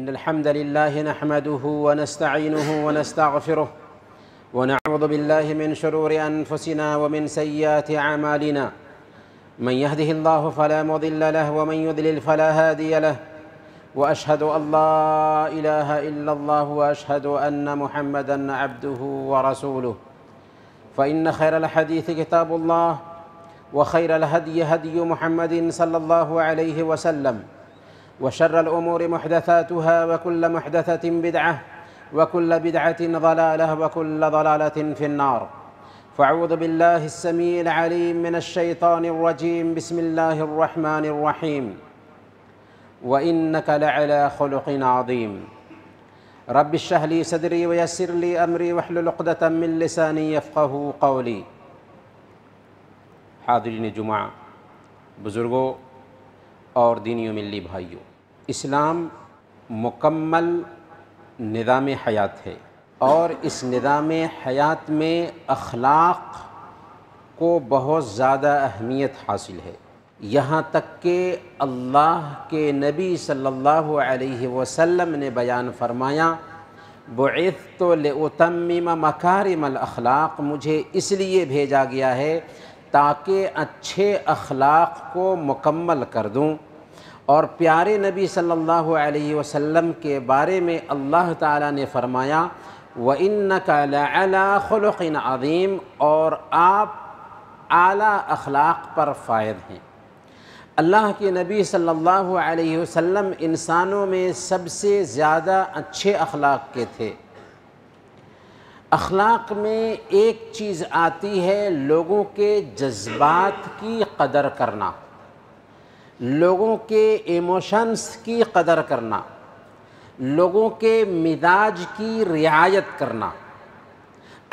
إن الحمد لله نحمده ونستعينه ونستغفره ونعوذ بالله من شرور أنفسنا ومن سيئات أعمالنا من يهده الله فلا مضل له ومن يضلل فلا هادي له وأشهد أن لا إله إلا الله وأشهد أن محمدًا عبده ورسوله فإن خير الحديث كتاب الله وخير الهدي هدي محمد صلى الله عليه وسلم وشر الأمور محدثاتها وكل محدثة بدعة وكل بدعة ضلالة وكل ضلالة في النار فأعوذ بالله السميع العليم من الشيطان الرجيم بسم الله الرحمن الرحيم وإنك لعلى خلق عظيم رب اشرح لي صدري ويسر لي أمري واحلل عقدة من لساني يفقهوا قولي حاضرین جمعہ، بزرگوں اور دینی و ملی بھائیوں، اسلام مکمل نظام حیات ہے اور اس نظام حیات میں اخلاق کو بہت زیادہ اہمیت حاصل ہے، یہاں تک کہ اللہ کے نبی صلی اللہ علیہ وسلم نے بیان فرمایا بعثت لأتمم مکارم الاخلاق، مجھے اس لیے بھیجا گیا ہے تاکہ اچھے اخلاق کو مکمل کر دوں۔ اور پیارے نبی صلی اللہ علیہ وسلم کے بارے میں اللہ تعالیٰ نے فرمایا وَإِنَّكَ لَعَلَىٰ خُلُقٍ عَظِيمٍ، اور آپ اعلیٰ اخلاق پر فائز ہیں۔ اللہ کے نبی صلی اللہ علیہ وسلم انسانوں میں سب سے زیادہ اچھے اخلاق کے تھے۔ اخلاق میں ایک چیز آتی ہے لوگوں کے جذبات کی قدر کرنا، لوگوں کے ایموشنز کی قدر کرنا، لوگوں کے مزاج کی رعایت کرنا۔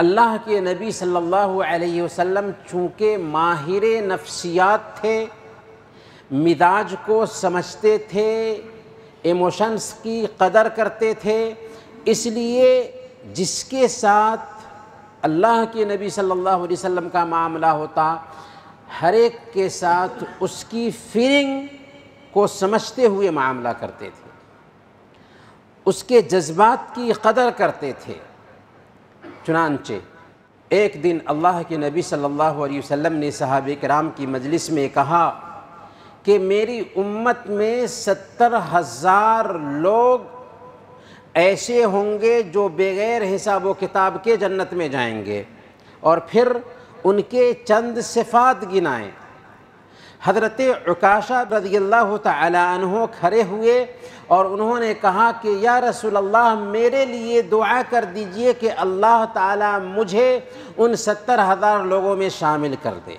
اللہ کے نبی صلی اللہ علیہ وسلم چونکہ ماہر نفسیات تھے، مزاج کو سمجھتے تھے، ایموشنز کی قدر کرتے تھے، اس لیے جس کے ساتھ اللہ کے نبی صلی اللہ علیہ وسلم کا معاملہ ہوتا، ہر ایک کے ساتھ اس کی فیلنگ کو سمجھتے ہوئے معاملہ کرتے تھے، اس کے جذبات کی قدر کرتے تھے۔ چنانچہ ایک دن اللہ کے نبی صلی اللہ علیہ وسلم نے صحابہ کرام کی مجلس میں کہا کہ میری امت میں 70,000 لوگ ایسے ہوں گے جو بغیر حساب و کتاب کے جنت میں جائیں گے، اور پھر ان کے چند صفات گنائیں۔ حضرت عکاشہ رضی اللہ تعالی عنہ کھڑے ہوئے اور انہوں نے کہا کہ یا رسول اللہ، میرے لیے دعا کر دیجئے کہ اللہ تعالی مجھے ان 70,000 لوگوں میں شامل کر دے۔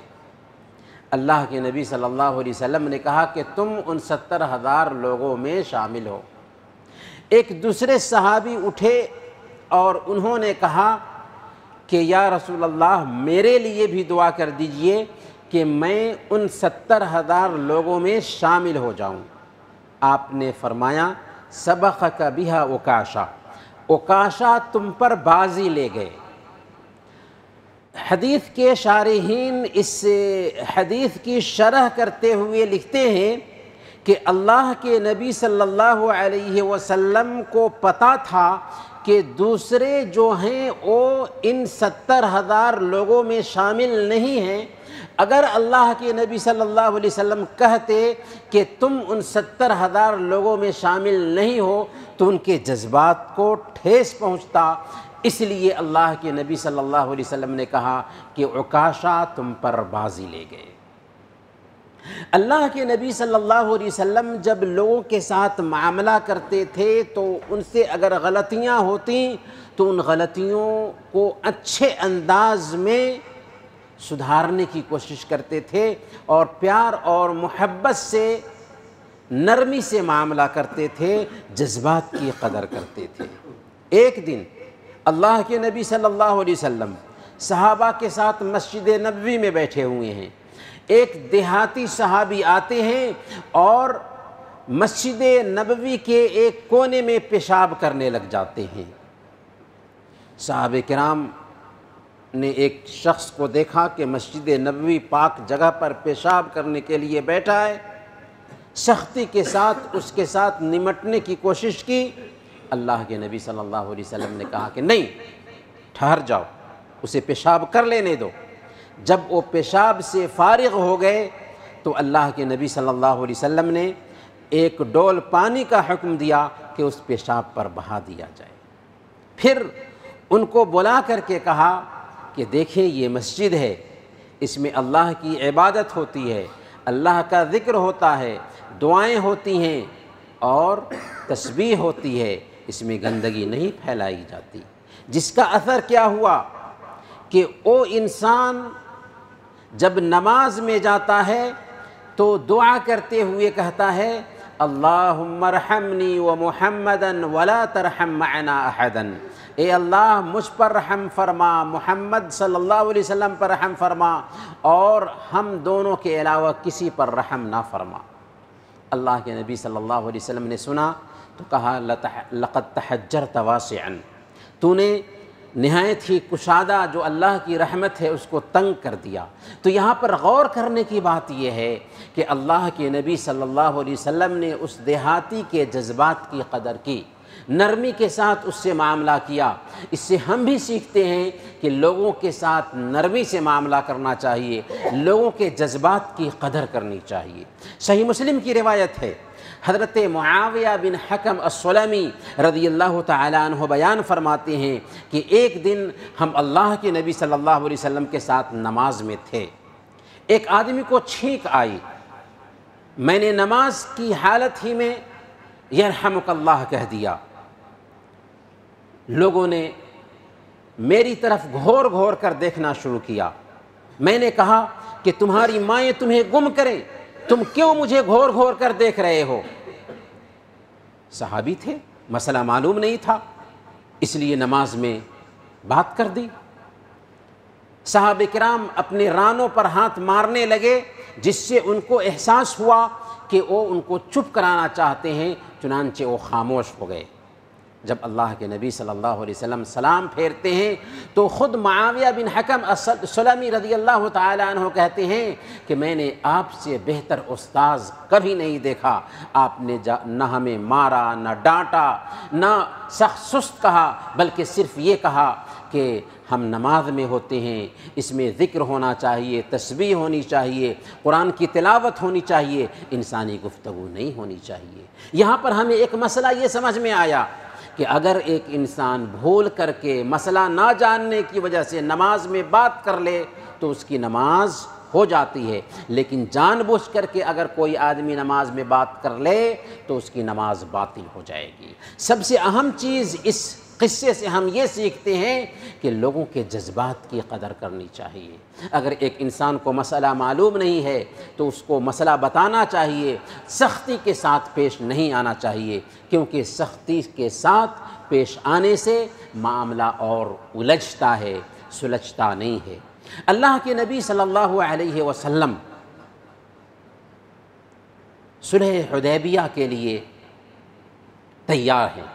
اللہ کے نبی صلی اللہ علیہ وسلم نے کہا کہ تم ان 70,000 لوگوں میں شامل ہو۔ ایک دوسرے صحابی اٹھے اور انہوں نے کہا کہ یا رسول اللہ، میرے لیے بھی دعا کر دیجئے کہ میں ان 70,000 لوگوں میں شامل ہو جاؤں۔ آپ نے فرمایا سبقک بہا عکاشہ، عکاشہ تم پر بازی لے گئے۔ حدیث کے شارحین اس حدیث کی شرح کرتے ہوئے لکھتے ہیں کہ اللہ کے نبی صلی اللہ علیہ وسلم کو پتہ تھا کہ دوسرے جو ہیں وہ ان 70,000 لوگوں میں شامل نہیں ہیں۔ اگر اللہ کے نبی صلی اللہ علیہ وسلم کہتے کہ تم ان 70,000 لوگوں میں شامل نہیں ہو تو ان کے جذبات کو ٹھیس پہنچتا، اس لیے اللہ کے نبی صلی اللہ علیہ وسلم نے کہا کہ عکاشہ تم پر بازی لے گئے۔ اللہ کے نبی صلی اللہ علیہ وسلم جب لوگوں کے ساتھ معاملہ کرتے تھے تو ان سے اگر غلطیاں ہوتیں تو ان غلطیوں کو اچھے انداز میں سدھارنے کی کوشش کرتے تھے اور پیار اور محبت سے، نرمی سے معاملہ کرتے تھے، جذبات کی قدر کرتے تھے۔ ایک دن اللہ کے نبی صلی اللہ علیہ وسلم صحابہ کے ساتھ مسجد نبوی میں بیٹھے ہوئے ہیں۔ ایک دیہاتی صحابی آتے ہیں اور مسجد نبوی کے ایک کونے میں پیشاب کرنے لگ جاتے ہیں۔ صحابہ کرام نے ایک شخص کو دیکھا کہ مسجد نبوی پاک جگہ پر پیشاب کرنے کے لیے بیٹھا ہے، سختی کے ساتھ اس کے ساتھ نمٹنے کی کوشش کی۔ اللہ کے نبی صلی اللہ علیہ وسلم نے کہا کہ نہیں، ٹھہر جاؤ، اسے پیشاب کر لینے دو۔ جب وہ پیشاب سے فارغ ہو گئے تو اللہ کے نبی صلی اللہ علیہ وسلم نے ایک ڈول پانی کا حکم دیا کہ اس پیشاب پر بہا دیا جائے۔ پھر ان کو بلا کر کے کہا کہ دیکھیں یہ مسجد ہے، اس میں اللہ کی عبادت ہوتی ہے، اللہ کا ذکر ہوتا ہے، دعائیں ہوتی ہیں اور تسبیح ہوتی ہے، اس میں گندگی نہیں پھیلائی جاتی۔ جس کا اثر کیا ہوا کہ وہ انسان جب نماز میں جاتا ہے تو دعا کرتے ہوئے کہتا ہے اللہم ارحمنی ومحمدا ولا ترحم معنا احدا، اے اللہ مجھ پر رحم فرما، محمد صلی اللہ علیہ وسلم پر رحم فرما، اور ہم دونوں کے علاوہ کسی پر رحم نہ فرما۔ اللہ کے نبی صلی اللہ علیہ وسلم نے سنا تو کہا لقد تحجرت واسعا، تو نے نہایت ہی کشادہ جو اللہ کی رحمت ہے اس کو تنگ کر دیا۔ تو یہاں پر غور کرنے کی بات یہ ہے کہ اللہ کے نبی صلی اللہ علیہ وسلم نے اس دیہاتی کے جذبات کی قدر کی، نرمی کے ساتھ اس سے معاملہ کیا۔ اس سے ہم بھی سیکھتے ہیں کہ لوگوں کے ساتھ نرمی سے معاملہ کرنا چاہیے، لوگوں کے جذبات کی قدر کرنی چاہیے۔ صحیح مسلم کی روایت ہے، حضرت معاویہ بن حکم السلمی رضی اللہ تعالیٰ عنہ بیان فرماتے ہیں کہ ایک دن ہم اللہ کے نبی صلی اللہ علیہ وسلم کے ساتھ نماز میں تھے، ایک آدمی کو چھینک آئی، میں نے نماز کی حالت ہی میں یرحمک اللہ کہہ دیا۔ لوگوں نے میری طرف گھور گھور کر دیکھنا شروع کیا۔ میں نے کہا کہ تمہاری مائیں تمہیں گم کریں، تم کیوں مجھے گھور گھور کر دیکھ رہے ہو؟ صحابی تھے، مسئلہ معلوم نہیں تھا، اس لیے نماز میں بات کر دی۔ صحابہ کرام اپنے رانوں پر ہاتھ مارنے لگے، جس سے ان کو احساس ہوا کہ وہ ان کو چپ کرانا چاہتے ہیں، چنانچہ وہ خاموش ہو گئے۔ جب اللہ کے نبی صلی اللہ علیہ وسلم سلام پھیرتے ہیں تو خود معاویہ بن حکم السلمی رضی اللہ تعالیٰ عنہ کہتے ہیں کہ میں نے آپ سے بہتر استاذ کبھی نہیں دیکھا، آپ نے نہ ہمیں مارا، نہ ڈانٹا، نہ سخت سست کہا، بلکہ صرف یہ کہا کہ ہم نماز میں ہوتے ہیں، اس میں ذکر ہونا چاہیے، تسبیح ہونی چاہیے، قرآن کی تلاوت ہونی چاہیے، انسانی گفتگو نہیں ہونی چاہیے۔ یہاں پر ہمیں ایک مسئلہ یہ سمجھ میں آیا کہ اگر ایک انسان بھول کر کے مسئلہ نہ جاننے کی وجہ سے نماز میں بات کر لے تو اس کی نماز ہو جاتی ہے، لیکن جان بوجھ کر کے اگر کوئی آدمی نماز میں بات کر لے تو اس کی نماز باطل ہو جائے گی۔ سب سے اہم چیز اس قصے سے ہم یہ سیکھتے ہیں کہ لوگوں کے جذبات کی قدر کرنی چاہیے۔ اگر ایک انسان کو مسئلہ معلوم نہیں ہے تو اس کو مسئلہ بتانا چاہیے، سختی کے ساتھ پیش نہیں آنا چاہیے، کیونکہ سختی کے ساتھ پیش آنے سے معاملہ اور الجھتا ہے، سلجھتا نہیں ہے۔ اللہ کے نبی صلی اللہ علیہ وسلم صلح حدیبیہ کے لیے تیار ہیں۔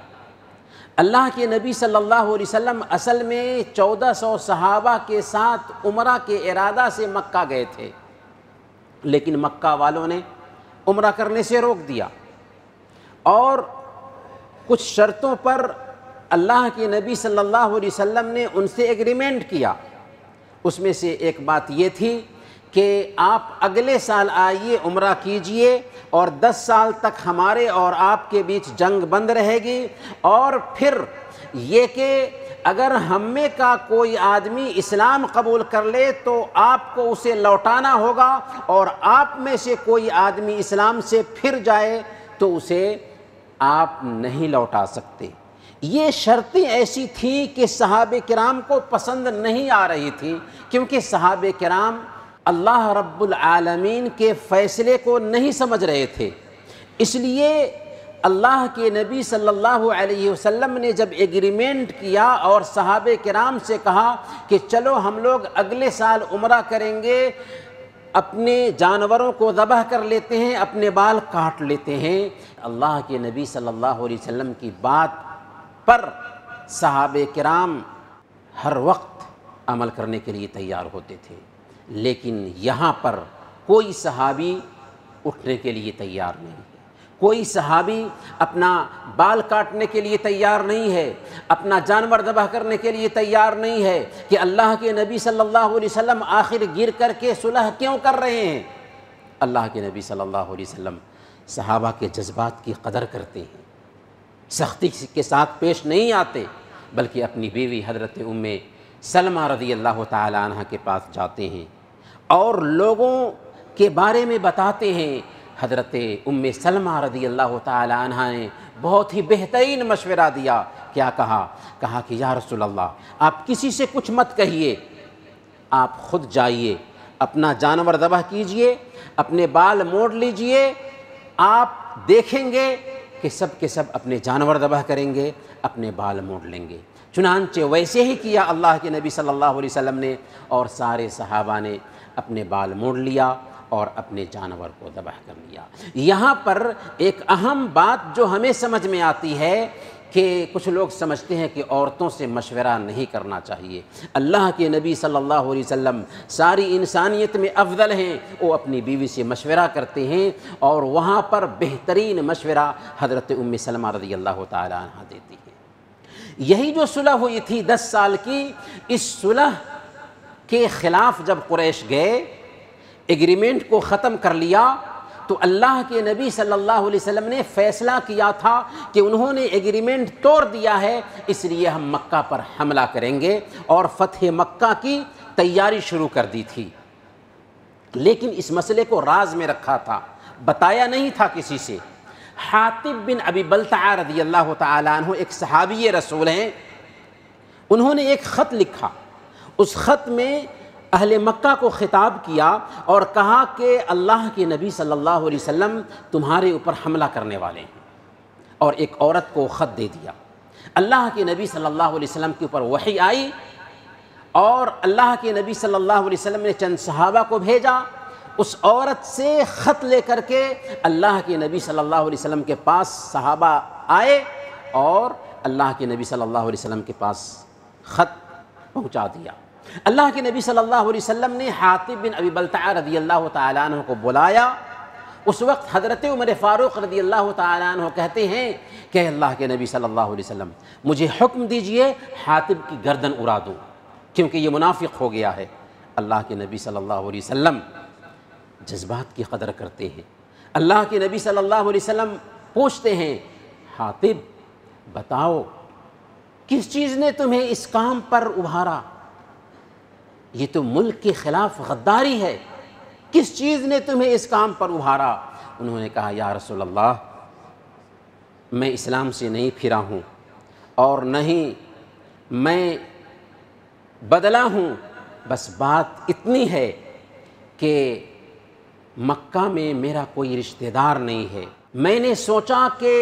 اللہ کے نبی صلی اللہ علیہ وسلم اصل میں 1400 صحابہ کے ساتھ عمرہ کے ارادہ سے مکہ گئے تھے، لیکن مکہ والوں نے عمرہ کرنے سے روک دیا، اور کچھ شرطوں پر اللہ کے نبی صلی اللہ علیہ وسلم نے ان سے ایگریمنٹ کیا۔ اس میں سے ایک بات یہ تھی کہ آپ اگلے سال آئیے، عمرہ کیجئے، اور 10 سال تک ہمارے اور آپ کے بیچ جنگ بند رہے گی، اور پھر یہ کہ اگر ہم میں کا کوئی آدمی اسلام قبول کر لے تو آپ کو اسے لوٹانا ہوگا، اور آپ میں سے کوئی آدمی اسلام سے پھر جائے تو اسے آپ نہیں لوٹا سکتے۔ یہ شرطیں ایسی تھیں کہ صحابہ کرام کو پسند نہیں آ رہی تھی، کیونکہ صحابہ کرام اللہ رب العالمین کے فیصلے کو نہیں سمجھ رہے تھے۔ اس لیے اللہ کے نبی صلی اللہ علیہ وسلم نے جب ایگریمنٹ کیا اور صحابہ کرام سے کہا کہ چلو ہم لوگ اگلے سال عمرہ کریں گے، اپنے جانوروں کو ذبح کر لیتے ہیں، اپنے بال کاٹ لیتے ہیں، اللہ کے نبی صلی اللہ علیہ وسلم کی بات پر صحابہ کرام ہر وقت عمل کرنے کے لیے تیار ہوتے تھے۔ لیکن یہاں پر کوئی صحابی اٹھنے کے لیے تیار نہیں ہے، کوئی صحابی اپنا بال کاٹنے کے لیے تیار نہیں ہے، اپنا جانور ذبح کرنے کے لیے تیار نہیں ہے کہ اللہ کے نبی صلی اللہ علیہ وسلم آخر گر کر کے صلح کیوں کر رہے ہیں۔ اللہ کے نبی صلی اللہ علیہ وسلم صحابہ کے جذبات کی قدر کرتے ہیں، سختی کے ساتھ پیش نہیں آتے، بلکہ اپنی بیوی حضرت ام سلمہ رضی اللہ تعالی عنہ کے پاس جاتے ہیں اور لوگوں کے بارے میں بتاتے ہیں۔ حضرت ام سلمہ رضی اللہ تعالی عنہ نے بہت ہی بہترین مشورہ دیا۔ کیا کہا کہ یا رسول اللہ، آپ کسی سے کچھ مت کہیے، آپ خود جائیے، اپنا جانور ذبح کیجئے، اپنے بال موڑ لیجئے، آپ دیکھیں گے کہ سب کے سب اپنے جانور ذبح کریں گے، اپنے بال موڑ لیں گے۔ چنانچہ ویسے ہی کیا اللہ کے نبی صلی اللہ علیہ وسلم نے، اور سارے صحابہ نے اپنے بال موڑ لیا اور اپنے جانور کو ذبح کر لیا۔ یہاں پر ایک اہم بات جو ہمیں سمجھ میں آتی ہے کہ کچھ لوگ سمجھتے ہیں کہ عورتوں سے مشورہ نہیں کرنا چاہیے۔ اللہ کے نبی صلی اللہ علیہ وسلم ساری انسانیت میں افضل ہیں، وہ اپنی بیوی سے مشورہ کرتے ہیں، اور وہاں پر بہترین مشورہ حضرت ام سلمہ رضی اللہ تعالی عنہ دیتی ہیں۔ یہی جو صلح ہوئی تھی 10 سال کی، اس صلح کے خلاف جب قریش گئے، ایگریمنٹ کو ختم کر لیا، تو اللہ کے نبی صلی اللہ علیہ وسلم نے فیصلہ کیا تھا کہ انہوں نے ایگریمنٹ توڑ دیا ہے، اس لیے ہم مکہ پر حملہ کریں گے، اور فتح مکہ کی تیاری شروع کر دی تھی۔ لیکن اس مسئلے کو راز میں رکھا تھا، بتایا نہیں تھا کسی سے۔ حاطب بن ابی بلتعہ رضی اللہ تعالیٰ عنہ ایک صحابی رسول ہیں، انہوں نے ایک خط لکھا، اس خط میں اہل مکہ کو خطاب کیا اور کہا کہ اللہ کے نبی صلی اللہ علیہ وسلم تمہارے اوپر حملہ کرنے والے ہیں، اور ایک عورت کو خط دے دیا۔ اللہ کے نبی صلی اللہ علیہ وسلم کے اوپر وحی آئی، اور اللہ کے نبی صلی اللہ علیہ وسلم نے چند صحابہ کو بھیجا، اس عورت سے خط لے کر کے اللہ کے نبی صلی اللہ علیہ وسلم کے پاس صحابہ آئے، اور اللہ کے نبی صلی اللہ علیہ وسلم کے پاس خط پہنچا دیا۔ اللہ کے نبی صلی اللہ علیہ وسلم نے حاطب بن ابی بلتعہ رضی اللہ تعالیٰ عنہ کو بلایا۔ اس وقت حضرت عمر فاروق رضی اللہ تعالیٰ عنہ کہتے ہیں کہ اللہ کے نبی صلی اللہ علیہ وسلم مجھے حکم دیجئے حاطب کی گردن اڑا دوں، کیونکہ یہ منافق ہو گیا ہے۔ اللہ کے نبی صلی اللہ علیہ وسلم جذبات کی قدر کرتے ہیں۔ اللہ کے نبی صلی اللہ علیہ وسلم پوچھتے ہیں، حاطب بتاؤ کس چیز نے تمہیں اس کام پر ابھارا؟ یہ تو ملک کے خلاف غداری ہے، کس چیز نے تمہیں اس کام پر ابھارا؟ انہوں نے کہا یا رسول اللہ، میں اسلام سے نہیں پھرا ہوں، اور نہیں میں بدلا ہوں، بس بات اتنی ہے کہ مکہ میں میرا کوئی رشتہ دار نہیں ہے، میں نے سوچا کہ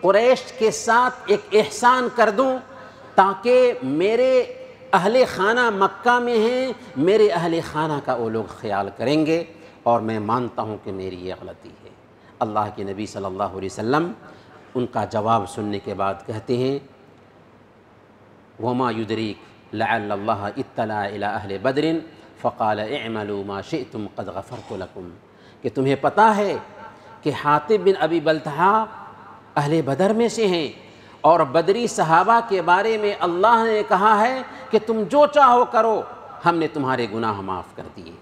قریش کے ساتھ ایک احسان کر دوں تاکہ میرے اہل خانہ مکہ میں ہیں، میرے اہل خانہ کا وہ لوگ خیال کریں گے، اور میں مانتا ہوں کہ میری یہ غلطی ہے۔ اللہ کے نبی صلی اللہ علیہ وسلم ان کا جواب سننے کے بعد کہتے ہیں، وما يدريك لعل الله اطلع الى اہل بدر فقال اعملوا ما شئتم قد غفرت لكم، کہ تمہیں پتہ ہے کہ حاطب بن ابی بلتعہ اہل بدر میں سے ہیں، اور بدری صحابہ کے بارے میں اللہ نے کہا ہے کہ تم جو چاہو کرو، ہم نے تمہارے گناہ معاف کر دیے۔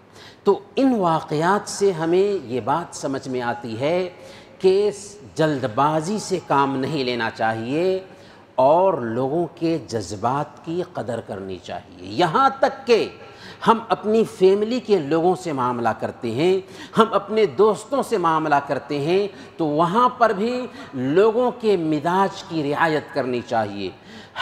تو ان واقعات سے ہمیں یہ بات سمجھ میں آتی ہے کہ جلد بازی سے کام نہیں لینا چاہیے، اور لوگوں کے جذبات کی قدر کرنی چاہیے۔ یہاں تک کہ ہم اپنی فیملی کے لوگوں سے معاملہ کرتے ہیں، ہم اپنے دوستوں سے معاملہ کرتے ہیں، تو وہاں پر بھی لوگوں کے مزاج کی رعایت کرنی چاہیے۔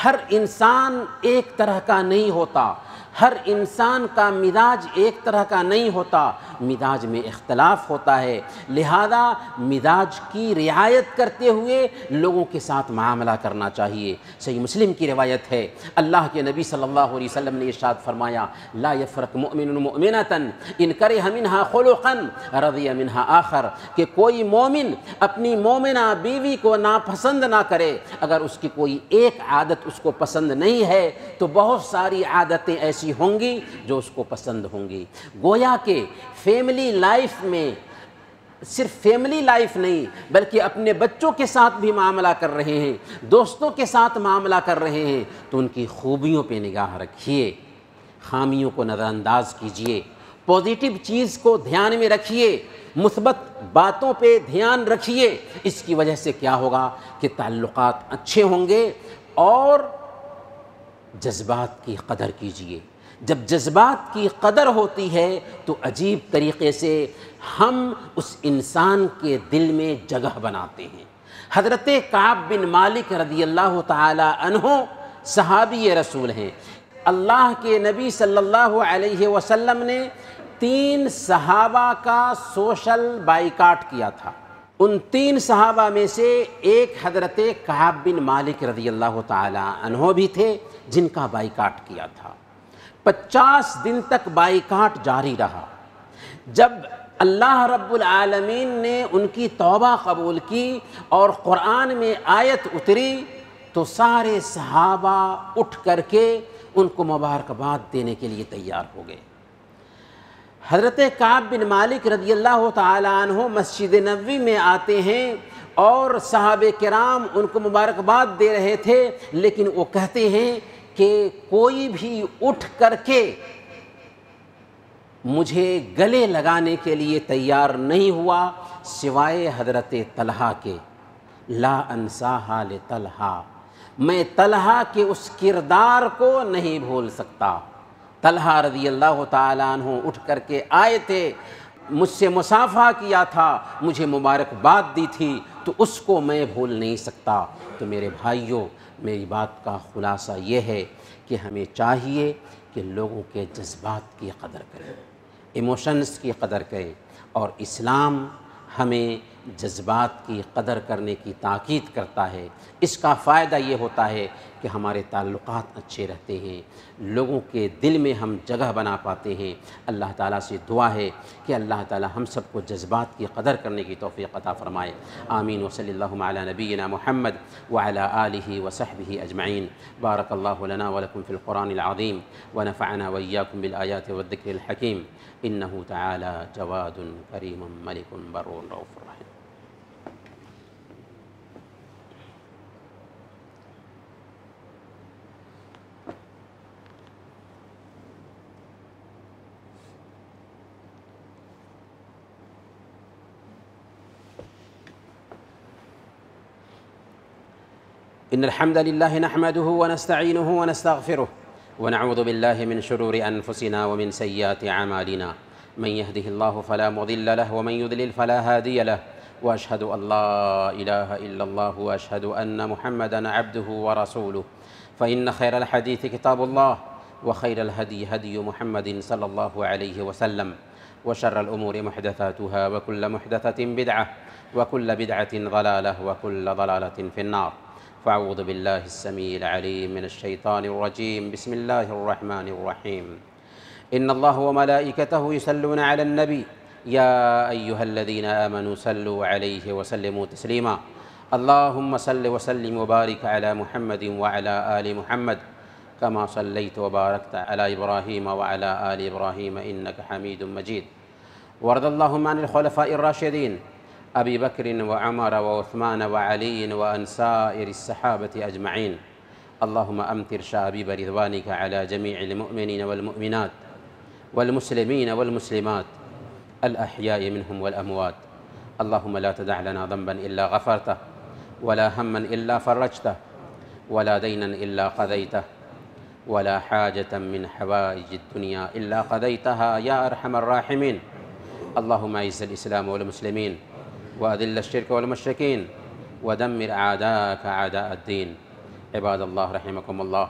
ہر انسان ایک طرح کا نہیں ہوتا، ہر انسان کا مزاج ایک طرح کا نہیں ہوتا، مزاج میں اختلاف ہوتا ہے، لہذا مزاج کی رعایت کرتے ہوئے لوگوں کے ساتھ معاملہ کرنا چاہیے۔ صحیح مسلم کی روایت ہے، اللہ کے نبی صلی اللہ علیہ وسلم نے ارشاد فرمایا، لا یفرق مؤمن مؤمنۃ ان کرہ منہا خلقا رضی منہا آخر، کہ کوئی مومن اپنی مومنہ بیوی کو ناپسند نہ کرے، اگر اس کی کوئی ایک عادت اس کو پسند نہیں ہے تو بہت ساری عادتیں ایسی ہوں گی جو اس کو پسند ہوں گی۔ گویا کہ فیملی لائف میں صرف فیملی لائف نہیں بلکہ اپنے بچوں کے ساتھ بھی معاملہ کر رہے ہیں، دوستوں کے ساتھ معاملہ کر رہے ہیں، تو ان کی خوبیوں پہ نگاہ رکھیے، خامیوں کو نظر انداز کیجئے، پازیٹیو چیز کو دھیان میں رکھیے، مثبت باتوں پہ دھیان رکھیے۔ اس کی وجہ سے کیا ہوگا کہ تعلقات اچھے ہوں گے۔ اور جذبات کی قدر کیجئے، جب جذبات کی قدر ہوتی ہے تو عجیب طریقے سے ہم اس انسان کے دل میں جگہ بناتے ہیں۔ حضرت کعب بن مالک رضی اللہ تعالی عنہ صحابی رسول ہیں۔ اللہ کے نبی صلی اللہ علیہ وسلم نے 3 صحابہ کا سوشل بائیکاٹ کیا تھا۔ ان 3 صحابہ میں سے ایک حضرت کعب بن مالک رضی اللہ تعالی عنہ بھی تھے جن کا بائیکاٹ کیا تھا۔ 50 دن تک بائیکاٹ جاری رہا۔ جب اللہ رب العالمین نے ان کی توبہ قبول کی اور قرآن میں آیت اتری تو سارے صحابہ اٹھ کر کے ان کو مبارکباد دینے کے لیے تیار ہو گئے۔ حضرت کعب بن مالک رضی اللہ تعالی عنہ مسجد نبوی میں آتے ہیں اور صحابہ کرام ان کو مبارکباد دے رہے تھے، لیکن وہ کہتے ہیں کہ کوئی بھی اٹھ کر کے مجھے گلے لگانے کے لیے تیار نہیں ہوا سوائے حضرت طلحہ کے۔ لا انساہا لطلحہ، میں طلحہ کے اس کردار کو نہیں بھول سکتا۔ طلحہ رضی اللہ تعالیٰ عنہ اٹھ کر کے آئے تھے، مجھ سے مصافحہ کیا تھا، مجھے مبارکباد دی تھی، تو اس کو میں بھول نہیں سکتا۔ تو میرے بھائیوں، میری بات کا خلاصہ یہ ہے کہ ہمیں چاہیے کہ لوگوں کے جذبات کی قدر کریں، ایموشنز کی قدر کریں، اور اسلام ہمیں جذبات کی قدر کرنے کی تاکید کرتا ہے۔ اس کا فائدہ یہ ہوتا ہے کہ ہمارے تعلقات اچھے رہتے ہیں، لوگوں کے دل میں ہم جگہ بنا پاتے ہیں۔ اللہ تعالیٰ سے دعا ہے کہ اللہ تعالیٰ ہم سب کو جذبات کی قدر کرنے کی توفیق عطا فرمائے۔ آمین وصلی اللہ علی نبینا محمد وعلی آلہ وصحبہ اجمعین۔ بارک اللہ لنا ولکم فی القرآن العظیم ونفعنا وإیاکم بالآیات والذکر الحکیم، انہ تعالی جواد کریم ملک بر رؤوف رحیم۔ إن الحمد لله نحمده ونستعينه ونستغفره ونعوذ بالله من شرور أنفسنا ومن سيئات أعمالنا، من يهده الله فلا مضل له ومن يضلل فلا هادي له، وأشهد أن لا إله إلا الله وأشهد أن محمدا عبده ورسوله، فإن خير الحديث كتاب الله وخير الهدي هدي محمد صلى الله عليه وسلم، وشر الأمور محدثاتها وكل محدثة بدعة وكل بدعة ضلالة وكل ضلالة في النار. فأعوذ بالله السميع العليم من الشيطان الرجيم. بسم الله الرحمن الرحيم. إن الله وملائكته يصلون على النبي يا أيها الذين آمنوا صلوا عليه وسلموا تسليما. اللهم صل وسلم وبارك على محمد وعلى آل محمد كما صليت وباركت على إبراهيم وعلى آل إبراهيم إنك حميد مجيد. وارض اللهم عن الخلفاء الراشدين أبي بكر وعمر وعثمان وعلي وعن سائر الصحابة أجمعين. اللهم أمطر شابيب رضوانك على جميع المؤمنين والمؤمنات والمسلمين والمسلمات الأحياء منهم والأموات. اللهم لا تدع لنا ذنبا إلا غفرته ولا هما إلا فرجته ولا دينا إلا قضيته ولا حاجة من حوائج الدنيا إلا قضيتها يا أرحم الراحمين. اللهم أعز الإسلام والمسلمين وأذل الشرك والمشركين ودمر أعداءك أعداء الدين. عباد الله رحمكم الله،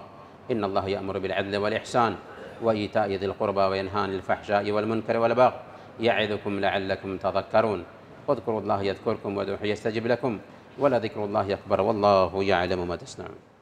إن الله يأمر بالعدل والإحسان وإيتاء ذي القربى وينهى عن الفحشاء والمنكر والبغي يعظكم لعلكم تذكرون. اذكروا الله يذكركم وادعوه يستجب لكم ولذكر الله أكبر والله يعلم ما تصنعون.